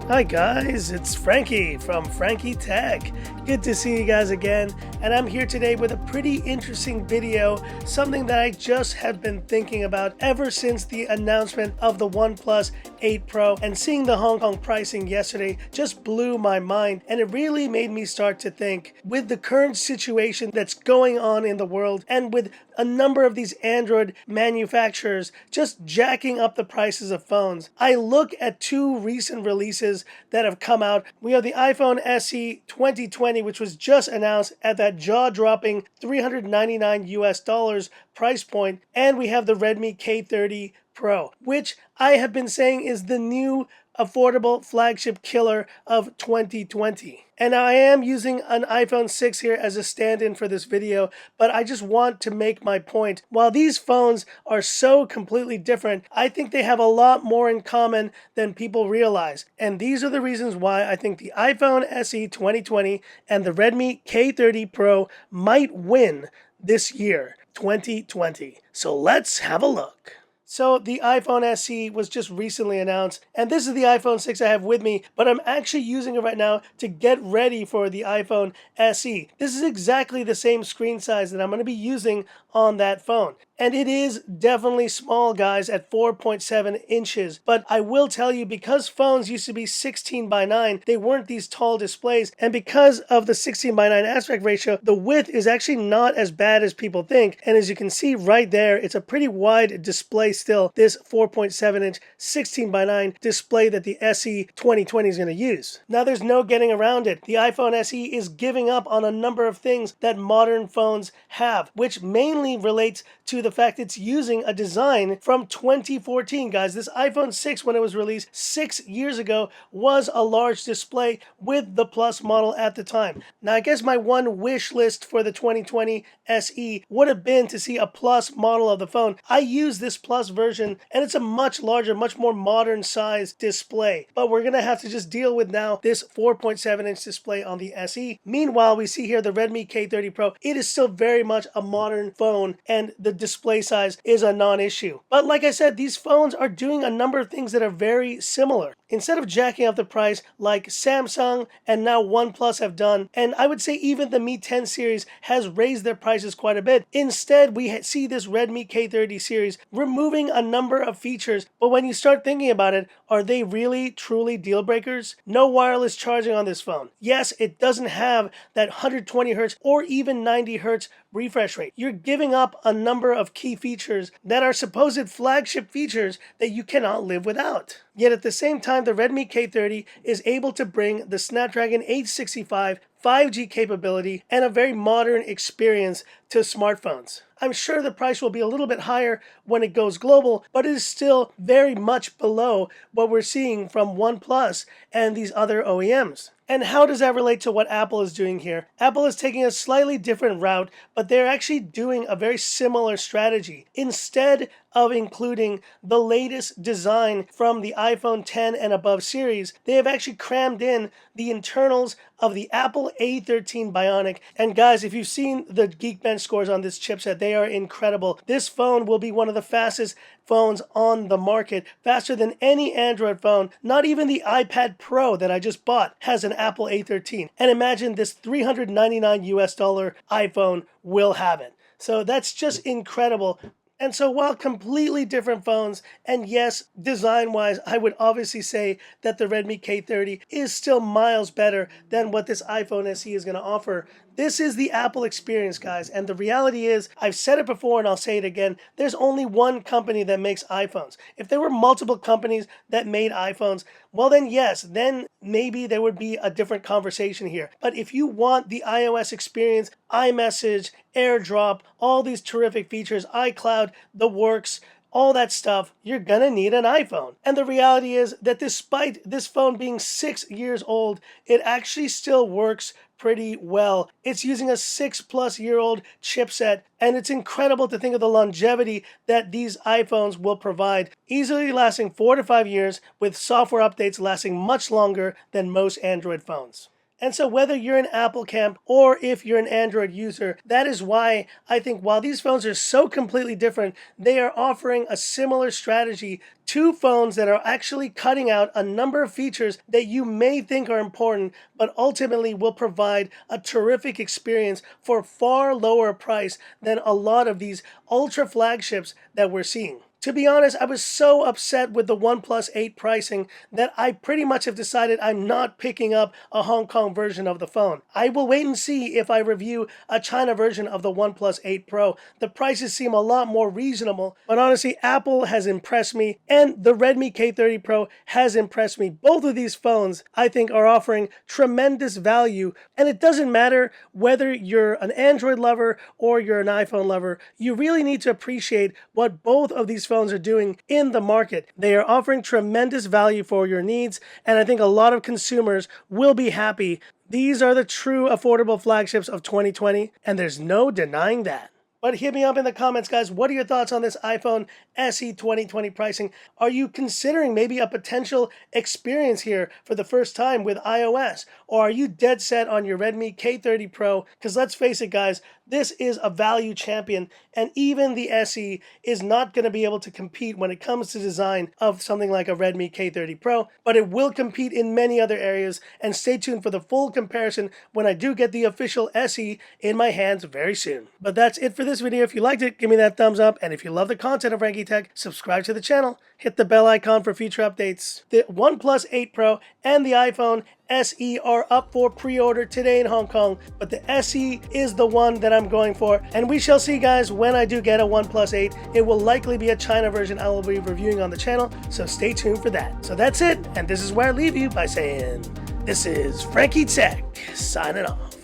Hi guys, it's Frankie from Frankie Tech. Good to see you guys again, and I'm here today with a pretty interesting video, something that I just have been thinking about ever since the announcement of the OnePlus 8 Pro, and seeing the Hong Kong pricing yesterday just blew my mind, and it really made me start to think, with the current situation that's going on in the world, and with a number of these Android manufacturers just jacking up the prices of phones, I look at two recent releases that have come out. We have the iPhone SE 2020, which was just announced at that jaw-dropping $399 price point, and we have the Redmi K30 Pro, which I have been saying is the new affordable flagship killer of 2020. And I am using an iPhone 6 here as a stand-in for this video, but I just want to make my point. While these phones are so completely different, I think they have a lot more in common than people realize. And these are the reasons why I think the iPhone SE 2020 and the Redmi K30 Pro might win this year, 2020. So let's have a look. So the iPhone SE was just recently announced, and this is the iPhone 6 I have with me, but I'm actually using it right now to get ready for the iPhone SE. This is exactly the same screen size that I'm going to be using on that phone. And it is definitely small, guys, at 4.7 inches. But I will tell you, because phones used to be 16 by 9, they weren't these tall displays. And because of the 16 by 9 aspect ratio, the width is actually not as bad as people think. And as you can see right there, it's a pretty wide display still, this 4.7 inch 16 by 9 display that the SE 2020 is going to use. Now there's no getting around it. The iPhone SE is giving up on a number of things that modern phones have, which mainly relates to the fact it's using a design from 2014, guys. This iPhone 6, when it was released 6 years ago, was a large display with the Plus model at the time. Now, I guess my one wish list for the 2020 SE would have been to see a Plus model of the phone. I use this Plus version, and it's a much larger, much more modern size display. But we're going to have to just deal with now this 4.7 inch display on the SE. Meanwhile, we see here the Redmi K30 Pro. It is still very much a modern phone, and the display size is a non-issue. But like I said, these phones are doing a number of things that are very similar. Instead of jacking up the price like Samsung and now OnePlus have done, and I would say even the Mi 10 series has raised their prices quite a bit, instead we see this Redmi K30 series removing a number of features. But when you start thinking about it, are they really truly deal breakers? No wireless charging on this phone. Yes, it doesn't have that 120 Hz or even 90 Hz refresh rate. You're giving up a number of key features that are supposed flagship features that you cannot live without. Yet at the same time, the Redmi K30 is able to bring the Snapdragon 865 5G capability and a very modern experience to smartphones. I'm sure the price will be a little bit higher when it goes global, but it is still very much below what we're seeing from OnePlus and these other OEMs. And how does that relate to what Apple is doing here? Apple is taking a slightly different route, but they're actually doing a very similar strategy. Instead of including the latest design from the iPhone 10 and above series, they have actually crammed in the internals of the Apple A13 Bionic. And guys, if you've seen the Geekbench scores on this chipset, they are incredible. This phone will be one of the fastest phones on the market, faster than any Android phone. Not even the iPad Pro that I just bought has an Apple A13. And imagine this $399 iPhone will have it. So that's just incredible. And so while completely different phones, and yes, design-wise, I would obviously say that the Redmi K30 is still miles better than what this iPhone SE is going to offer. This is the Apple experience, guys, and the reality is, I've said it before and I'll say it again, there's only one company that makes iPhones. If there were multiple companies that made iPhones, well then yes, then maybe there would be a different conversation here. But if you want the iOS experience, iMessage, AirDrop, all these terrific features, iCloud, the works, all that stuff, you're gonna need an iPhone. And the reality is that despite this phone being 6 years old, it actually still works pretty well. It's using a 6-plus-year-old chipset, and it's incredible to think of the longevity that these iPhones will provide, easily lasting 4 to 5 years with software updates lasting much longer than most Android phones. And so whether you're an Apple camp or if you're an Android user, that is why I think while these phones are so completely different, they are offering a similar strategy. Two phones that are actually cutting out a number of features that you may think are important, but ultimately will provide a terrific experience for far lower price than a lot of these ultra flagships that we're seeing. To be honest, I was so upset with the OnePlus 8 pricing that I pretty much have decided I'm not picking up a Hong Kong version of the phone. I will wait and see if I review a China version of the OnePlus 8 Pro. The prices seem a lot more reasonable, but honestly, Apple has impressed me and the Redmi K30 Pro has impressed me. Both of these phones, I think, are offering tremendous value, and it doesn't matter whether you're an Android lover or you're an iPhone lover. You really need to appreciate what both of these phones are doing in the market. They are offering tremendous value for your needs, and I think a lot of consumers will be happy. These are the true affordable flagships of 2020, and there's no denying that. But hit me up in the comments, guys. What are your thoughts on this iPhone SE 2020 pricing? Are you considering maybe a potential experience here for the first time with iOS? Or are you dead set on your Redmi K30 Pro? Because let's face it, guys, this is a value champion, and even the SE is not going to be able to compete when it comes to design of something like a Redmi K30 Pro, but it will compete in many other areas, and stay tuned for the full comparison when I do get the official SE in my hands very soon. But that's it for this video. If you liked it, give me that thumbs up, and if you love the content of Frankie Tech, subscribe to the channel, hit the bell icon for future updates. The OnePlus 8 Pro and the iPhone SE are up for pre-order today in Hong Kong, but the SE is the one that I'm going for, and we shall see, guys, when I do get a OnePlus 8. It will likely be a China version I will be reviewing on the channel, so stay tuned for that. So that's it, and this is where I leave you by saying, this is Frankie Tech signing off.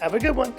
Have a good one.